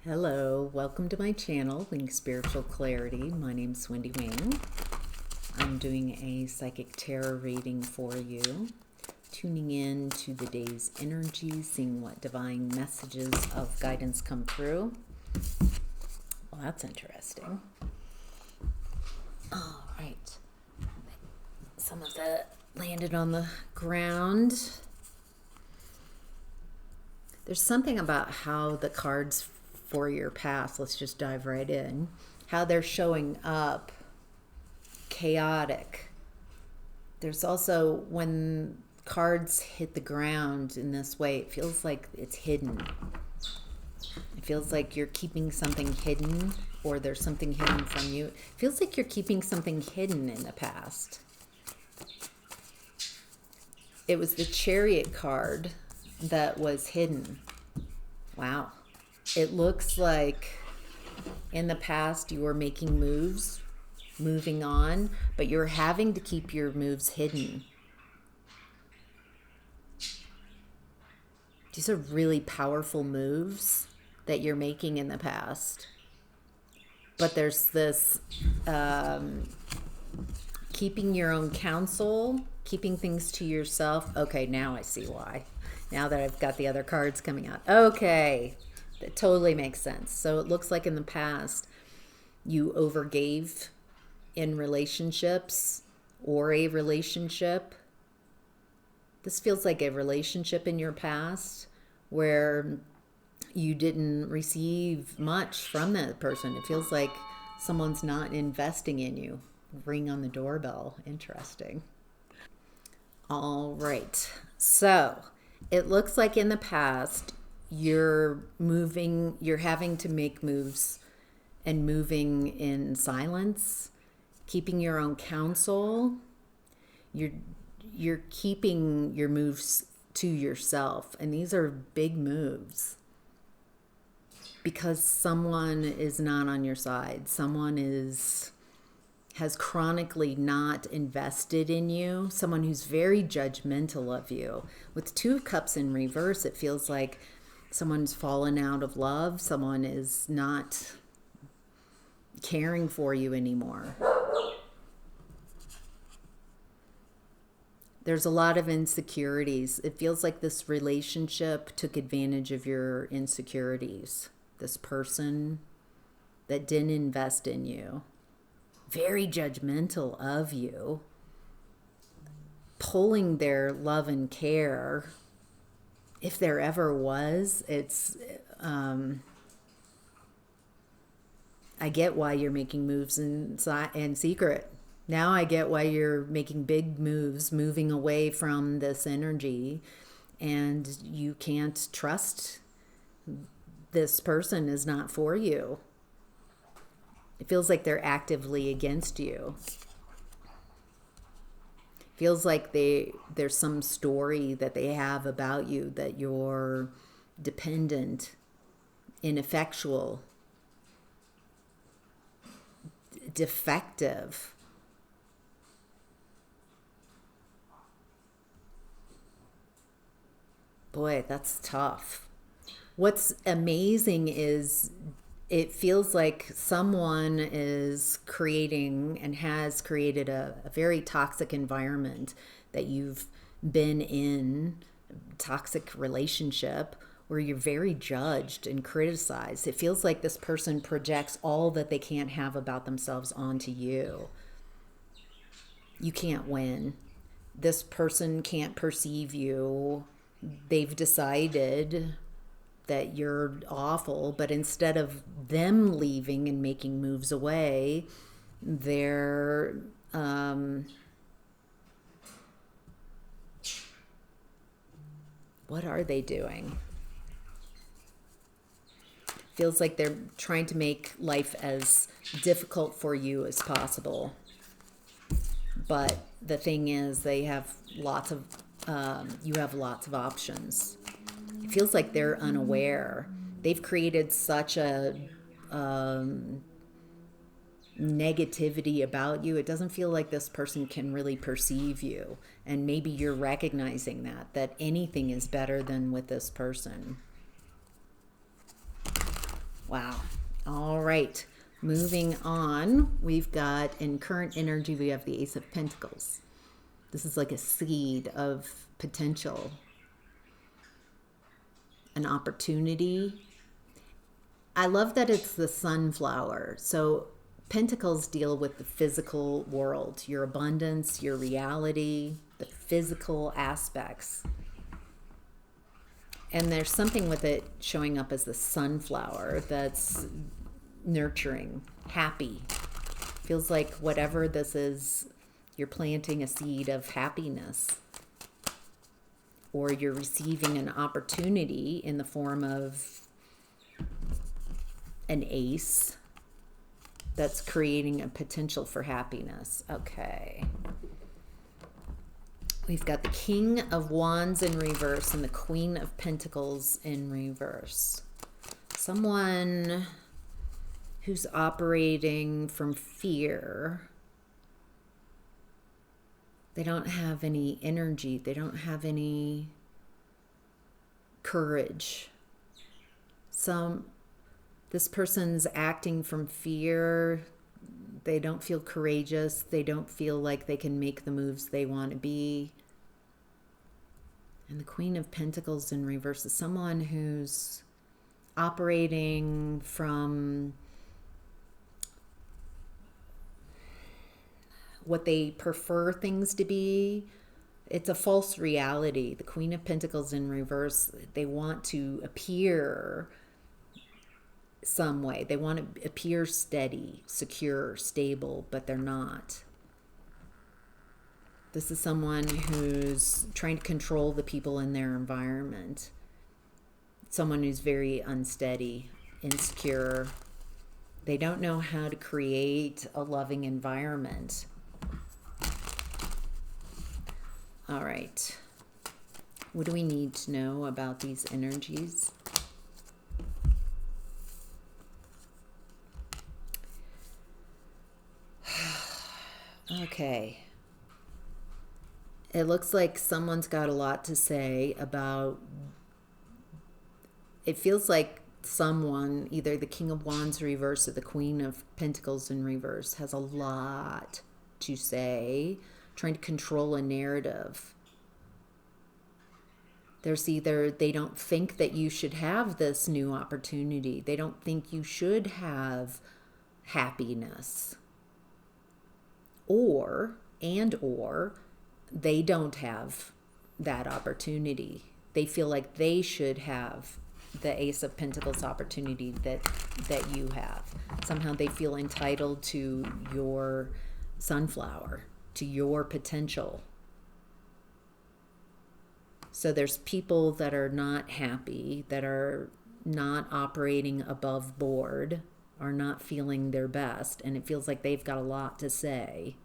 Hello, welcome to my channel, Wing Spiritual Clarity. My name's Wendy Wing. I'm doing a psychic tarot reading for you, tuning in to the day's energy, seeing what divine messages of guidance come through. Well, that's interesting. All right. Some of that landed on the ground. There's something about how the cards for your past, let's just dive right in, how they're showing up chaotic. There's also, when cards hit the ground in this way, it feels like it's hidden. It feels like you're keeping something hidden, or there's something hidden from you. It feels like you're keeping something hidden in the past. It was the Chariot card that was hidden. Wow. It looks like in the past you were making moves, moving on, but you're having to keep your moves hidden. These are really powerful moves that you're making in the past. But there's this keeping your own counsel, keeping things to yourself. Okay, now I see why. Now that I've got the other cards coming out. Okay, that totally makes sense. So it looks like in the past you overgave in relationships or a relationship. This feels like a relationship in your past where you didn't receive much from that person. It feels like someone's not investing in you. Ring on the doorbell. Interesting. All right. So it looks like in the past you're having to make moves and moving in silence, keeping your own counsel. You're keeping your moves to yourself, and these are big moves because someone is not on your side. Someone has chronically not invested in you, someone who's very judgmental of you. With Two of Cups in reverse, it feels like someone's fallen out of love, someone is not caring for you anymore. There's a lot of insecurities. It feels like this relationship took advantage of your insecurities. This person that didn't invest in you, very judgmental of you, pulling their love and care, if there ever was. It's I get why you're making moves in secret. Now I get why you're making big moves, moving away from this energy, and you can't trust this person is not for you. It feels like they're actively against you. It feels like there's some story that they have about you, that you're dependent, ineffectual, defective. Boy, that's tough. What's amazing is it feels like someone is creating and has created a very toxic environment that you've been in, toxic relationship where you're very judged and criticized. It feels like this person projects all that they can't have about themselves onto you. You can't win. This person can't perceive you. They've decided that you're awful, but instead of them leaving and making moves away, they're what are they doing? Feels like they're trying to make life as difficult for you as possible. But the thing is, they have lots of you have lots of options. It feels like they're unaware. They've created such a negativity about you. It doesn't feel like this person can really perceive you. And maybe you're recognizing that anything is better than with this person. Wow. All right. Moving on, we've got in current energy, we have the Ace of Pentacles. This is like a seed of potential, an opportunity. I love that it's the sunflower. So Pentacles deal with the physical world, your abundance, your reality, the physical aspects. And there's something with it showing up as the sunflower that's nurturing, happy. Feels like whatever this is, you're planting a seed of happiness. Or you're receiving an opportunity in the form of an ace that's creating a potential for happiness. Okay. We've got the King of Wands in reverse and the Queen of Pentacles in reverse. Someone who's operating from fear. They don't have any energy. They don't have any courage. This person's acting from fear. They don't feel courageous. They don't feel like they can make the moves they want to be. And the Queen of Pentacles in reverse is someone who's operating from what they prefer things to be. It's a false reality. The Queen of Pentacles in reverse, they want to appear some way. They want to appear steady, secure, stable, but they're not. This is someone who's trying to control the people in their environment. Someone who's very unsteady, insecure. They don't know how to create a loving environment. All right. What do we need to know about these energies? Okay. It looks like someone's got a lot to say about, it feels like someone, either the King of Wands reverse or the Queen of Pentacles in reverse, has a lot to say, trying to control a narrative. There's either they don't think that you should have this new opportunity. They don't think you should have happiness. Or they don't have that opportunity. They feel like they should have the Ace of Pentacles opportunity that you have. Somehow they feel entitled to your sunflower, to your potential. So there's people that are not happy, that are not operating above board, are not feeling their best, and it feels like they've got a lot to say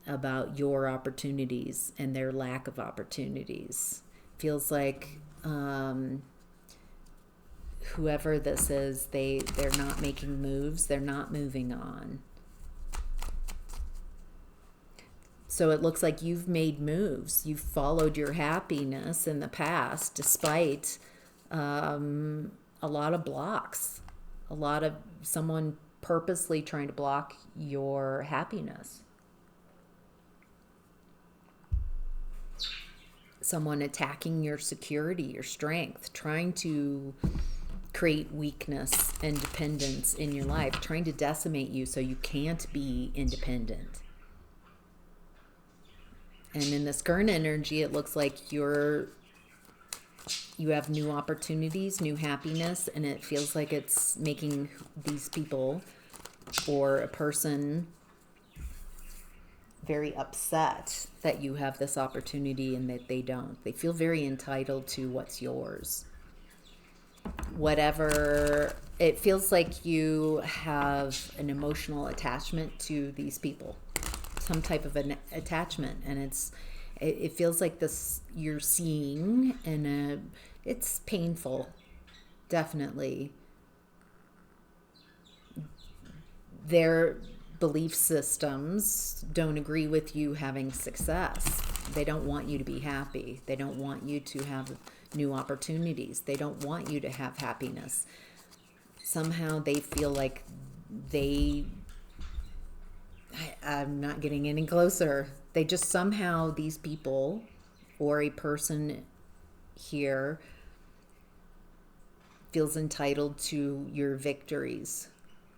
about your opportunities and their lack of opportunities. Feels like whoever this is, they're not making moves, they're not moving on. So it looks like you've made moves. You've followed your happiness in the past despite a lot of blocks. A lot of someone purposely trying to block your happiness. Someone attacking your security, your strength, trying to create weakness and dependence in your life, trying to decimate you so you can't be independent. And in this current energy, it looks like you have new opportunities, new happiness, and it feels like it's making these people or a person very upset that you have this opportunity and that they don't. They feel very entitled to what's yours. Whatever, it feels like you have an emotional attachment to these people, some type of an attachment, and it feels like this you're seeing, and it's painful, definitely. Their belief systems don't agree with you having success. They don't want you to be happy. They don't want you to have new opportunities. They don't want you to have happiness. somehow they feel like they, I'm not getting any closer. They just somehow, these people or a person here feels entitled to your victories,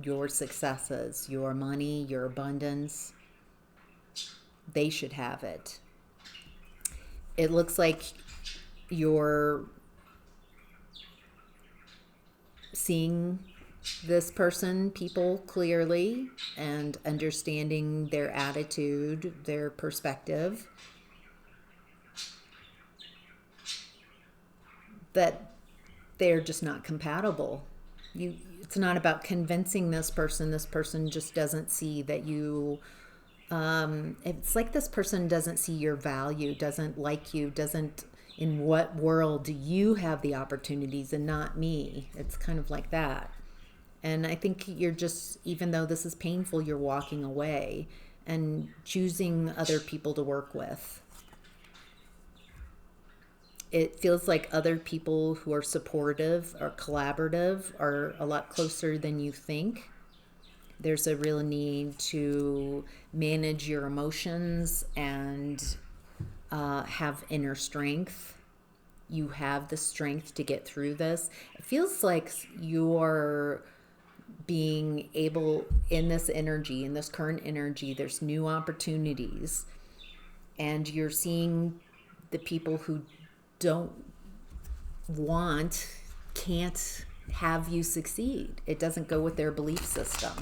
your successes, your money, your abundance. They should have it. It looks like you're seeing this person, people clearly, and understanding their attitude, their perspective. That they're just not compatible. It's not about convincing this person. This person just doesn't see that you, it's like this person doesn't see your value, doesn't like you, doesn't, in what world do you have the opportunities and not me? It's kind of like that. And I think you're just, even though this is painful, you're walking away and choosing other people to work with. It feels like other people who are supportive or collaborative are a lot closer than you think. There's a real need to manage your emotions and have inner strength. You have the strength to get through this. It feels like you're being able, in this energy, in this current energy, there's new opportunities, and you're seeing the people who don't want, can't have you succeed. It doesn't go with their belief system.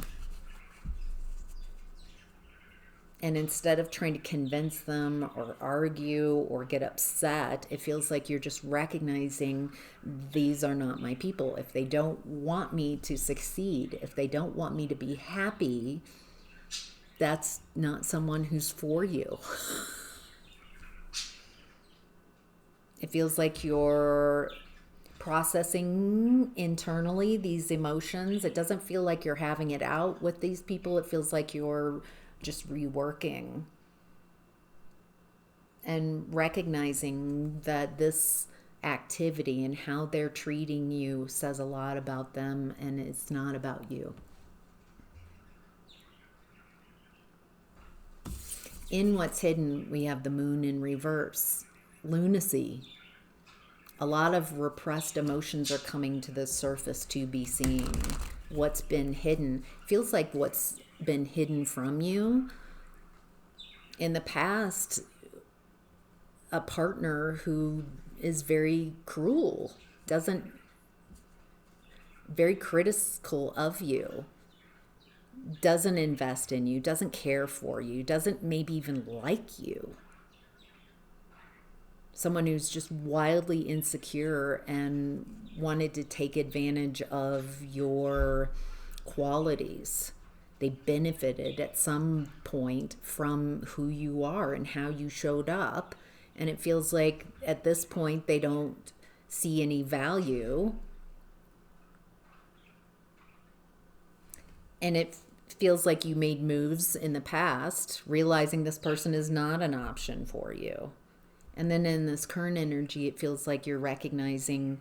And instead of trying to convince them or argue or get upset, it feels like you're just recognizing these are not my people. If they don't want me to succeed, if they don't want me to be happy, that's not someone who's for you. It feels like you're processing internally these emotions. It doesn't feel like you're having it out with these people. It feels like you're just reworking and recognizing that this activity and how they're treating you says a lot about them, and it's not about you. In what's hidden, we have the moon in reverse, lunacy. A lot of repressed emotions are coming to the surface to be seen. What's been hidden feels like what's been hidden from you in the past, a partner who is very cruel, very critical of you, doesn't invest in you, doesn't care for you, doesn't maybe even like you. Someone who's just wildly insecure and wanted to take advantage of your qualities. They benefited at some point from who you are and how you showed up. And it feels like at this point they don't see any value. And it feels like you made moves in the past, realizing this person is not an option for you. And then in this current energy, it feels like you're recognizing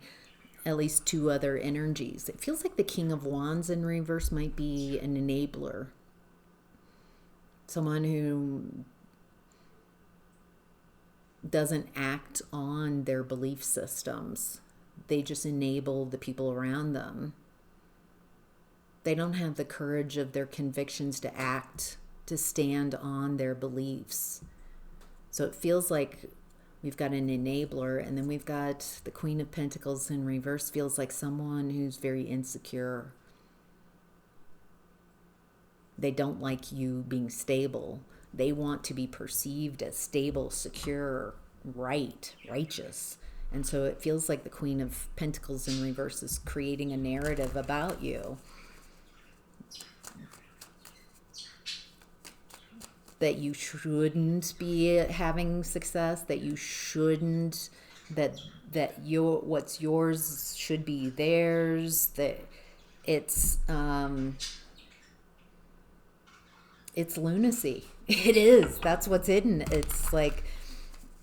at least two other energies. It feels like the King of Wands in reverse might be an enabler. Someone who doesn't act on their belief systems. They just enable the people around them. They don't have the courage of their convictions to act, to stand on their beliefs. So it feels like we've got an enabler, and then we've got the Queen of Pentacles in reverse. Feels like someone who's very insecure. They don't like you being stable. They want to be perceived as stable, secure, righteous. And so it feels like the Queen of Pentacles in reverse is creating a narrative about you. That you shouldn't be having success, that you shouldn't, that what's yours should be theirs, that it's lunacy. It is. That's what's hidden. It's like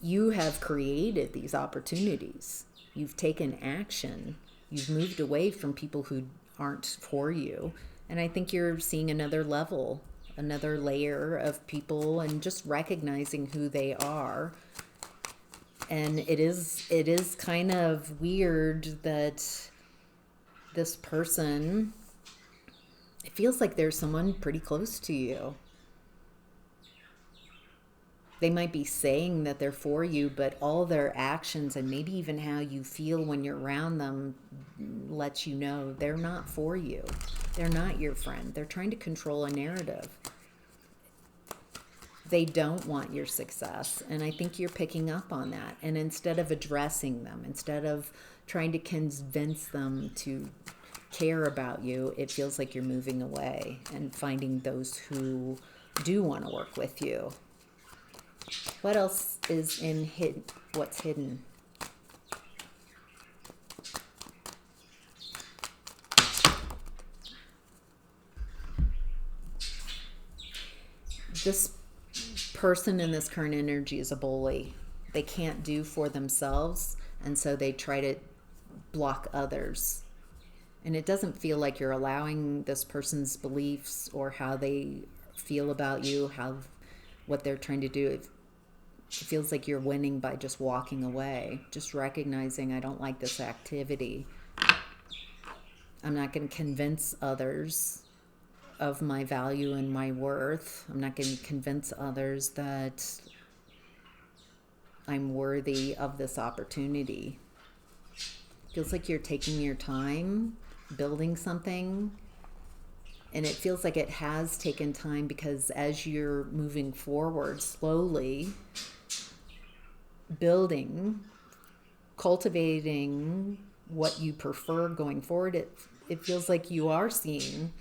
you have created these opportunities. You've taken action. You've moved away from people who aren't for you. And I think you're seeing another level, another layer of people, and just recognizing who they are. And it is kind of weird that this person, it feels like there's someone pretty close to you. They might be saying that they're for you, but all their actions and maybe even how you feel when you're around them lets you know they're not for you. They're not your friend. They're trying to control a narrative. They don't want your success. And I think you're picking up on that. And instead of addressing them, instead of trying to convince them to care about you, it feels like you're moving away and finding those who do want to work with you. What else is in hidden? What's hidden? This person in this current energy is a bully. They can't do for themselves, and so they try to block others. And it doesn't feel like you're allowing this person's beliefs or how they feel about you, what they're trying to do. It feels like you're winning by just walking away, just recognizing I don't like this activity. I'm not going to convince others of my value and my worth. I'm not going to convince others that I'm worthy of this opportunity. Feels like you're taking your time building something, and it feels like it has taken time because as you're moving forward slowly, building, cultivating what you prefer going forward, it feels like you are seeing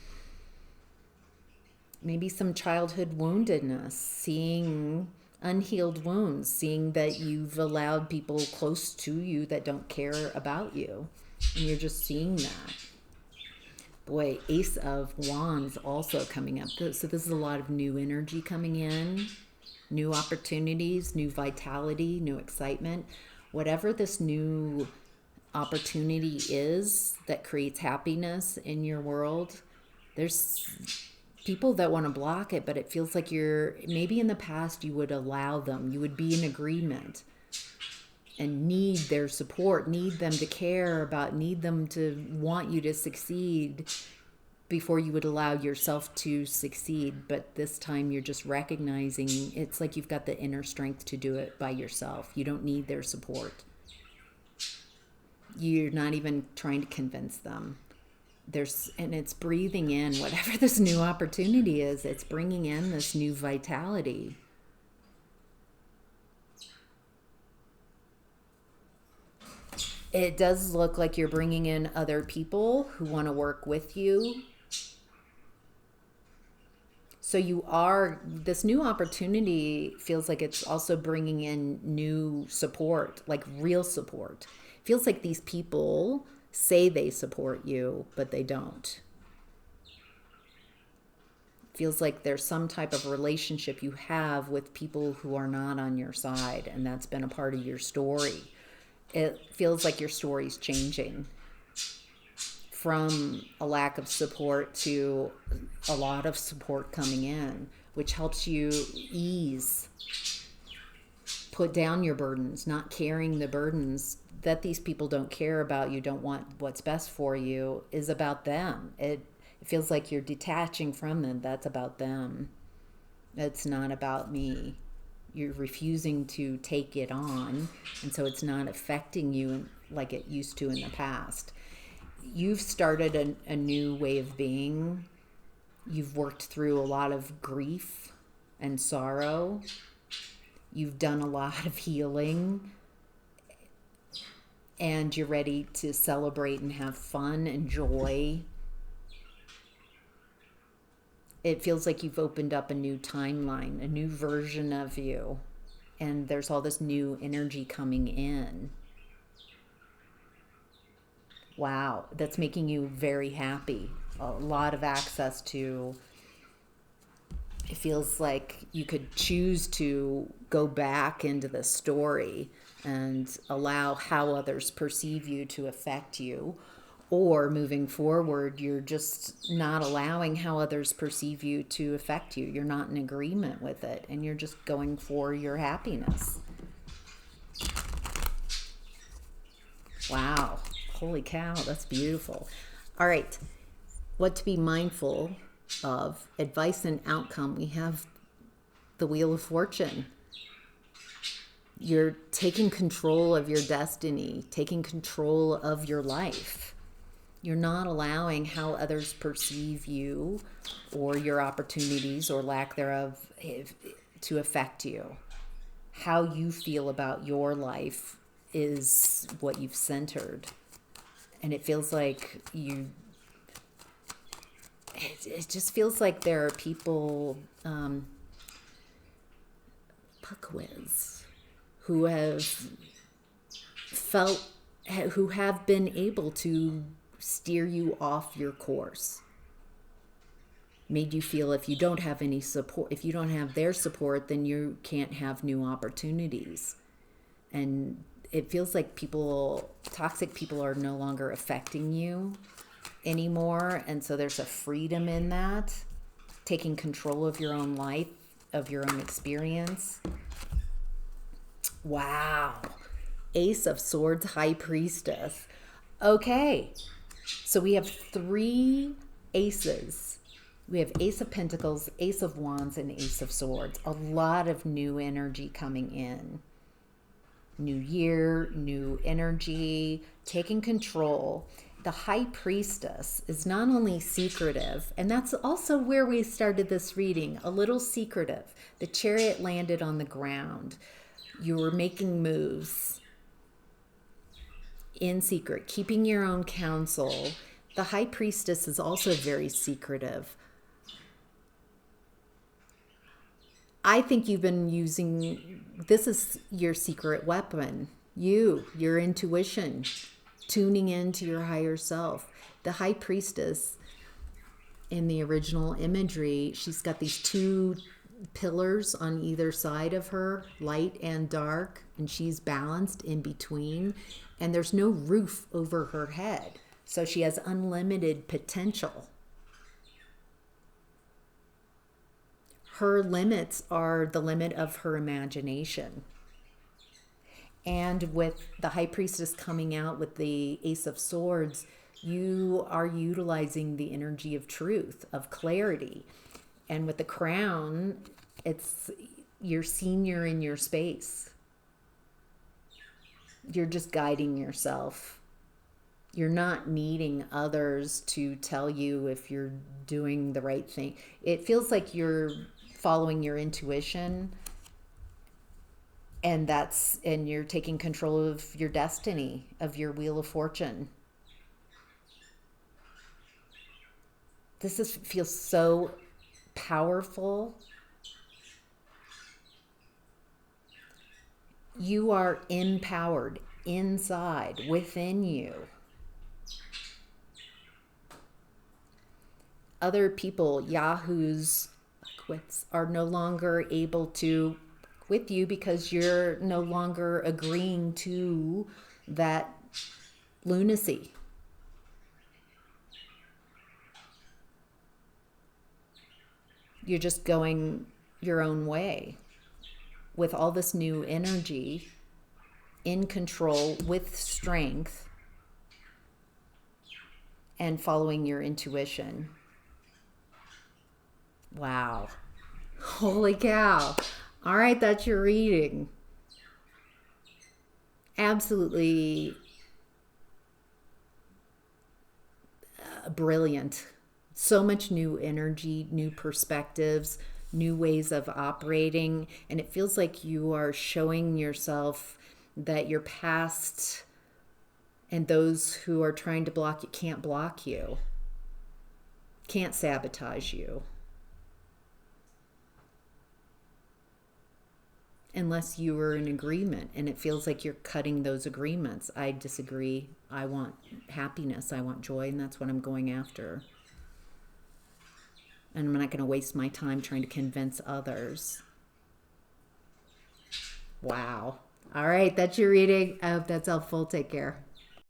maybe some childhood woundedness, seeing unhealed wounds, seeing that you've allowed people close to you that don't care about you, and you're just seeing that. Boy, Ace of Wands also coming up. So this is a lot of new energy coming in, new opportunities, new vitality, new excitement. Whatever this new opportunity is that creates happiness in your world, there's people that want to block it, but it feels like maybe in the past you would allow them, you would be in agreement and need their support, need them to care about, need them to want you to succeed before you would allow yourself to succeed. But this time you're just recognizing it's like you've got the inner strength to do it by yourself. You don't need their support. You're not even trying to convince them. And it's breathing in whatever this new opportunity is. It's bringing in this new vitality. It does look like you're bringing in other people who want to work with you. So this new opportunity feels like it's also bringing in new support, like real support. It feels like these people say they support you, but they don't. It feels like there's some type of relationship you have with people who are not on your side, and that's been a part of your story. It feels like your story's changing from a lack of support to a lot of support coming in, which helps you put down your burdens, not carrying the burdens that these people don't care about you, don't want what's best for you, is about them. It feels like you're detaching from them. That's about them. It's not about me. You're refusing to take it on, and so it's not affecting you like it used to in the past. You've started a new way of being. You've worked through a lot of grief and sorrow. You've done a lot of healing, and you're ready to celebrate and have fun and joy. It feels like you've opened up a new timeline, a new version of you, and there's all this new energy coming in. Wow, that's making you very happy. A lot of access to, it feels like you could choose to go back into the story and allow how others perceive you to affect you, Or moving forward, you're just not allowing how others perceive you to affect you. You're not in agreement with it, and you're just going for your happiness. Wow. Holy cow, that's beautiful. All right. What to be mindful of, advice and outcome. We have the Wheel of Fortune. You're taking control of your destiny, taking control of your life. You're not allowing how others perceive you or your opportunities or lack thereof to affect you. How you feel about your life is what you've centered. And it feels like it just feels like there are people, Puckwiz, who have been able to steer you off your course, made you feel if you don't have any support, if you don't have their support, then you can't have new opportunities. And it feels like toxic people are no longer affecting you anymore. And so there's a freedom in that, taking control of your own life, of your own experience. Wow. Ace of Swords, High Priestess. Okay. So we have 3 aces. We have Ace of Pentacles, Ace of Wands, and Ace of Swords. A lot of new energy coming in. New year, new energy, taking control. The High Priestess is not only secretive, and that's also where we started this reading, a little secretive. The Chariot landed on the ground. You were making moves in secret, keeping your own counsel. The High Priestess is also very secretive. I think you've been using, this is your secret weapon. Your intuition, tuning into your higher self. The High Priestess in the original imagery, she's got these 2 pillars on either side of her, light and dark, and she's balanced in between, and there's no roof over her head, so she has unlimited potential. Her limits are the limit of her imagination. And with the High Priestess coming out with the Ace of Swords, you are utilizing the energy of truth, of clarity. And with the Crown, it's you're senior in your space. You're just guiding yourself. You're not needing others to tell you if you're doing the right thing. It feels like you're following your intuition, and you're taking control of your destiny, of your Wheel of Fortune. This feels so powerful. You are empowered inside, within you. Other people, yahoos, quits, are no longer able to with you because you're no longer agreeing to that lunacy. You're just going your own way with all this new energy, in control, with strength, and following your intuition. Wow. Holy cow. All right, that's your reading. Absolutely brilliant. So much new energy, new perspectives, new ways of operating. And it feels like you are showing yourself that your past and those who are trying to block you can't block you, can't sabotage you. Unless you were in agreement, and it feels like you're cutting those agreements. I disagree. I want happiness. I want joy, and that's what I'm going after. And I'm not going to waste my time trying to convince others. Wow. All right, that's your reading. I hope that's helpful. Take care.